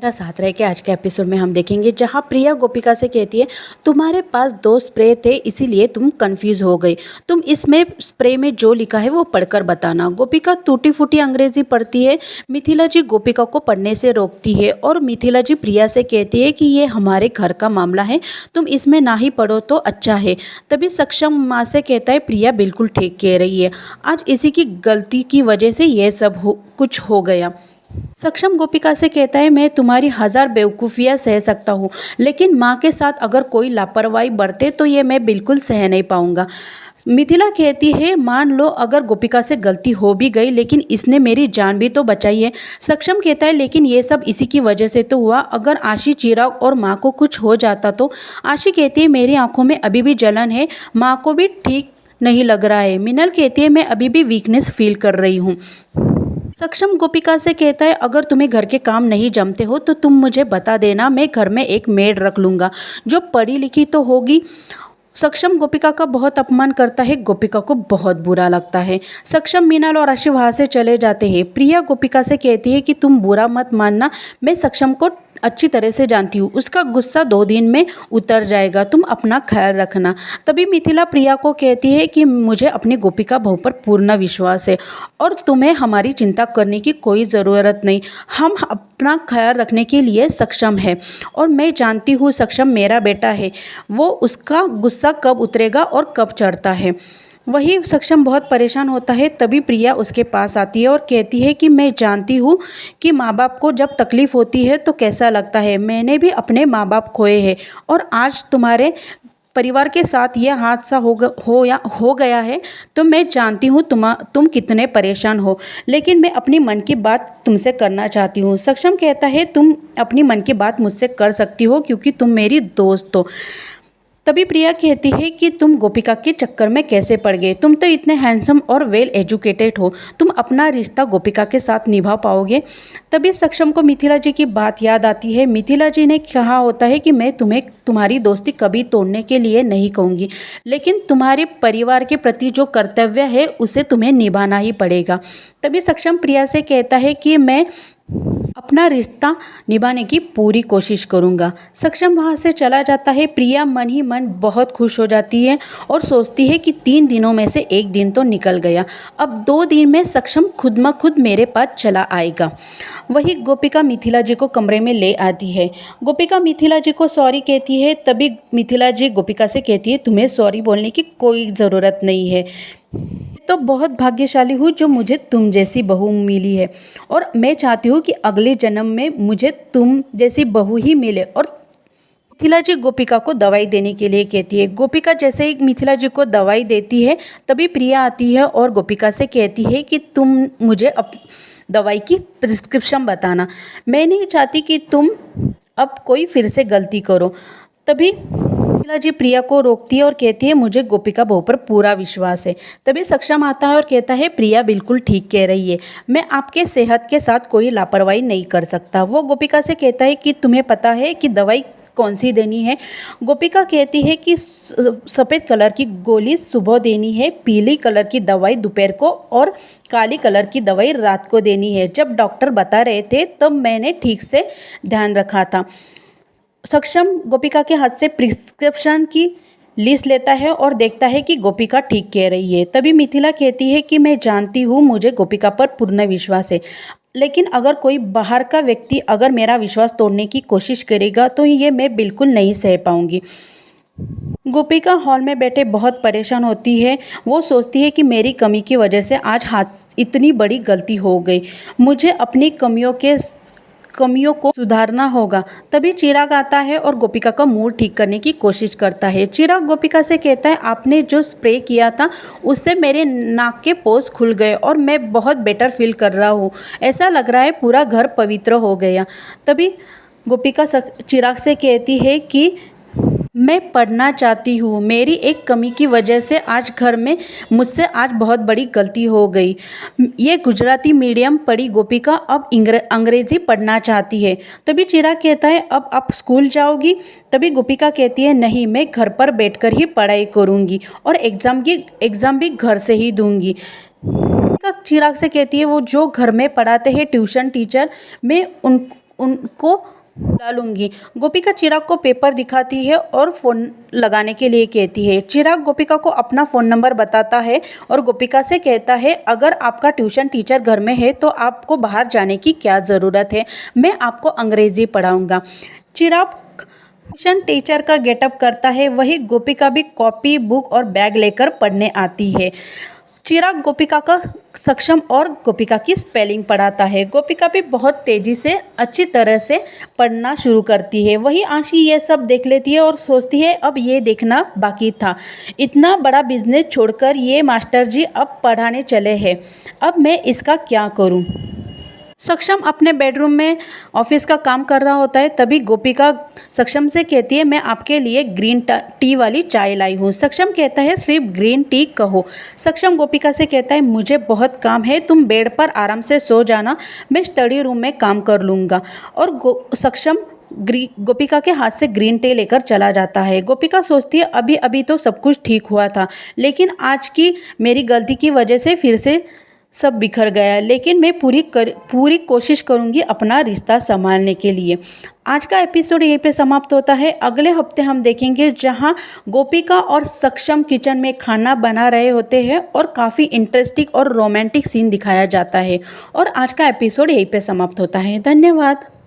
मेरा साथ रह के आज के एपिसोड में हम देखेंगे जहाँ प्रिया गोपिका से कहती है तुम्हारे पास 2 स्प्रे थे इसीलिए तुम कंफ्यूज हो गई। तुम इसमें स्प्रे में जो लिखा है वो पढ़कर बताना। गोपिका टूटी फूटी अंग्रेजी पढ़ती है। मिथिला जी गोपिका को पढ़ने से रोकती है और मिथिला जी प्रिया से कहती है कि ये हमारे घर का मामला है, तुम इसमें ना ही पढ़ो तो अच्छा है। तभी सक्षम माँ से कहता है प्रिया बिल्कुल ठीक कह रही है, आज इसी की गलती की वजह से ये सब कुछ हो गया। सक्षम गोपिका से कहता है मैं तुम्हारी 1000 बेवकूफ़ियाँ सह सकता हूँ, लेकिन माँ के साथ अगर कोई लापरवाही बरते तो ये मैं बिल्कुल सह नहीं पाऊँगा। मिथिला कहती है मान लो अगर गोपिका से गलती हो भी गई लेकिन इसने मेरी जान भी तो बचाई है। सक्षम कहता है लेकिन ये सब इसी की वजह से तो हुआ, अगर आशी, चिराग और माँ को कुछ हो जाता तो। आशी कहती है मेरी आंखों में अभी भी जलन है, माँ को भी ठीक नहीं लग रहा है। मिनल कहती है मैं अभी भी वीकनेस फील कर रही हूँ। सक्षम गोपिका से कहता है अगर तुम्हें घर के काम नहीं जमते हो तो तुम मुझे बता देना, मैं घर में एक मेड रख लूँगा जो पढ़ी लिखी तो होगी। सक्षम गोपिका का बहुत अपमान करता है, गोपिका को बहुत बुरा लगता है। सक्षम, मीनल और आशी वहाँ से चले जाते हैं। प्रिया गोपिका से कहती है कि तुम बुरा मत मानना, मैं सक्षम को अच्छी तरह से जानती हूँ, उसका गुस्सा 2 दिन में उतर जाएगा, तुम अपना ख्याल रखना। तभी मिथिला प्रिया को कहती है कि मुझे अपनी गोपिका बहू पर पूर्ण विश्वास है और तुम्हें हमारी चिंता करने की कोई ज़रूरत नहीं, हम अपना ख्याल रखने के लिए सक्षम है और मैं जानती हूँ सक्षम मेरा बेटा है, वो उसका गुस्सा कब उतरेगा और कब चढ़ता है। वही सक्षम बहुत परेशान होता है। तभी प्रिया उसके पास आती है और कहती है कि मैं जानती हूँ कि माँ बाप को जब तकलीफ़ होती है तो कैसा लगता है, मैंने भी अपने माँ बाप खोए हैं और आज तुम्हारे परिवार के साथ यह हादसा हो गया है तो मैं जानती हूँ तुम कितने परेशान हो, लेकिन मैं अपनी मन की बात तुमसे करना चाहती हूँ। सक्षम कहता है तुम अपनी मन की बात मुझसे कर सकती हो क्योंकि तुम मेरी दोस्त हो। तभी प्रिया कहती है कि तुम गोपिका के चक्कर में कैसे पड़ गए, तुम तो इतने हैंडसम और वेल एजुकेटेड हो, तुम अपना रिश्ता गोपिका के साथ निभा पाओगे। तभी सक्षम को मिथिला जी की बात याद आती है। मिथिला जी ने कहा होता है कि मैं तुम्हें तुम्हारी दोस्ती कभी तोड़ने के लिए नहीं कहूँगी, लेकिन तुम्हारे परिवार के प्रति जो कर्तव्य है उसे तुम्हें निभाना ही पड़ेगा। तभी सक्षम प्रिया से कहता है कि मैं अपना रिश्ता निभाने की पूरी कोशिश करूंगा। सक्षम वहाँ से चला जाता है। प्रिया मन ही मन बहुत खुश हो जाती है और सोचती है कि 3 दिनों में से 1 दिन तो निकल गया, अब 2 दिन में सक्षम खुद म खुद मेरे पास चला आएगा। वही गोपिका मिथिला जी को कमरे में ले आती है। गोपिका मिथिला जी को सॉरी कहती है। तभी मिथिला जी गोपिका से कहती है तुम्हें सॉरी बोलने की कोई ज़रूरत नहीं है, तो बहुत भाग्यशाली हूँ जो मुझे तुम जैसी बहू मिली है और मैं चाहती हूँ कि अगले जन्म में मुझे तुम जैसी बहू ही मिले। और मिथिला जी गोपिका को दवाई देने के लिए कहती है। गोपिका जैसे ही मिथिला जी को दवाई देती है तभी प्रिया आती है और गोपिका से कहती है कि तुम मुझे दवाई की प्रिस्क्रिप्शन बताना, मैं नहीं चाहती कि तुम अब कोई फिर से गलती करो। तभी मिथिला जी प्रिया को रोकती है और कहती है मुझे गोपिका बहू पर पूरा विश्वास है। तभी सक्षम आता है और कहता है प्रिया बिल्कुल ठीक कह रही है, मैं आपके सेहत के साथ कोई लापरवाही नहीं कर सकता। वो गोपिका से कहता है कि तुम्हें पता है कि दवाई कौन सी देनी है। गोपिका कहती है कि सफ़ेद कलर की गोली सुबह देनी है, पीली कलर की दवाई दोपहर को और काली कलर की दवाई रात को देनी है। जब डॉक्टर बता रहे थे तब मैंने ठीक से ध्यान रखा था। सक्षम गोपिका के हाथ से प्रिस्क्रिप्शन की लिस्ट लेता है और देखता है कि गोपिका ठीक कह रही है। तभी मिथिला कहती है कि मैं जानती हूँ मुझे गोपिका पर पूर्ण विश्वास है, लेकिन अगर कोई बाहर का व्यक्ति अगर मेरा विश्वास तोड़ने की कोशिश करेगा तो ये मैं बिल्कुल नहीं सह पाऊँगी। गोपिका हॉल में बैठे बहुत परेशान होती है। वो सोचती है कि मेरी कमी की वजह से आज इतनी बड़ी गलती हो गई, मुझे अपनी कमियों को सुधारना होगा। तभी चिराग आता है और गोपिका का मूड ठीक करने की कोशिश करता है। चिराग गोपिका से कहता है आपने जो स्प्रे किया था उससे मेरे नाक के पोर्स खुल गए और मैं बहुत बेटर फील कर रहा हूँ, ऐसा लग रहा है पूरा घर पवित्र हो गया। तभी गोपिका चिराग से कहती है कि मैं पढ़ना चाहती हूँ, मेरी एक कमी की वजह से आज घर में मुझसे आज बहुत बड़ी गलती हो गई। ये गुजराती मीडियम पढ़ी गोपिका अब अंग्रेज़ी पढ़ना चाहती है। तभी चिराग कहता है अब आप स्कूल जाओगी। तभी गोपिका कहती है नहीं, मैं घर पर बैठकर ही पढ़ाई करूँगी और एग्ज़ाम भी घर से ही दूँगी। चिराग से कहती है वो जो घर में पढ़ाते हैं ट्यूशन टीचर, मैं उनको बुला लूँगी। गोपिका चिराग को पेपर दिखाती है और फ़ोन लगाने के लिए कहती है। चिराग गोपिका को अपना फ़ोन नंबर बताता है और गोपिका से कहता है, अगर आपका ट्यूशन टीचर घर में है तो आपको बाहर जाने की क्या ज़रूरत है, मैं आपको अंग्रेज़ी पढ़ाऊँगा। चिराग ट्यूशन टीचर का गेटअप करता है, वही गोपिका भी कॉपी, बुक और बैग लेकर पढ़ने आती है। चिराग गोपिका का सक्षम और गोपिका की स्पेलिंग पढ़ाता है। गोपिका भी बहुत तेज़ी से अच्छी तरह से पढ़ना शुरू करती है। वही आशी ये सब देख लेती है और सोचती है, अब ये देखना बाकी था, इतना बड़ा बिजनेस छोड़कर ये मास्टर जी अब पढ़ाने चले हैं, अब मैं इसका क्या करूं। सक्षम अपने बेडरूम में ऑफिस का काम कर रहा होता है, तभी गोपिका सक्षम से कहती है, मैं आपके लिए ग्रीन टी वाली चाय लाई हूँ। सक्षम कहता है, सिर्फ ग्रीन टी कहो। सक्षम गोपिका से कहता है, मुझे बहुत काम है, तुम बेड पर आराम से सो जाना, मैं स्टडी रूम में काम कर लूँगा। और सक्षम गोपिका के हाथ से ग्रीन टी लेकर चला जाता है। गोपिका सोचती है, अभी अभी तो सब कुछ ठीक हुआ था, लेकिन आज की मेरी गलती की वजह से फिर से सब बिखर गया, लेकिन मैं पूरी कोशिश करूंगी अपना रिश्ता संभालने के लिए। आज का एपिसोड यहीं पे समाप्त होता है। अगले हफ्ते हम देखेंगे जहां गोपिका और सक्षम किचन में खाना बना रहे होते हैं और काफ़ी इंटरेस्टिंग और रोमांटिक सीन दिखाया जाता है। और आज का एपिसोड यहीं पे समाप्त होता है। धन्यवाद।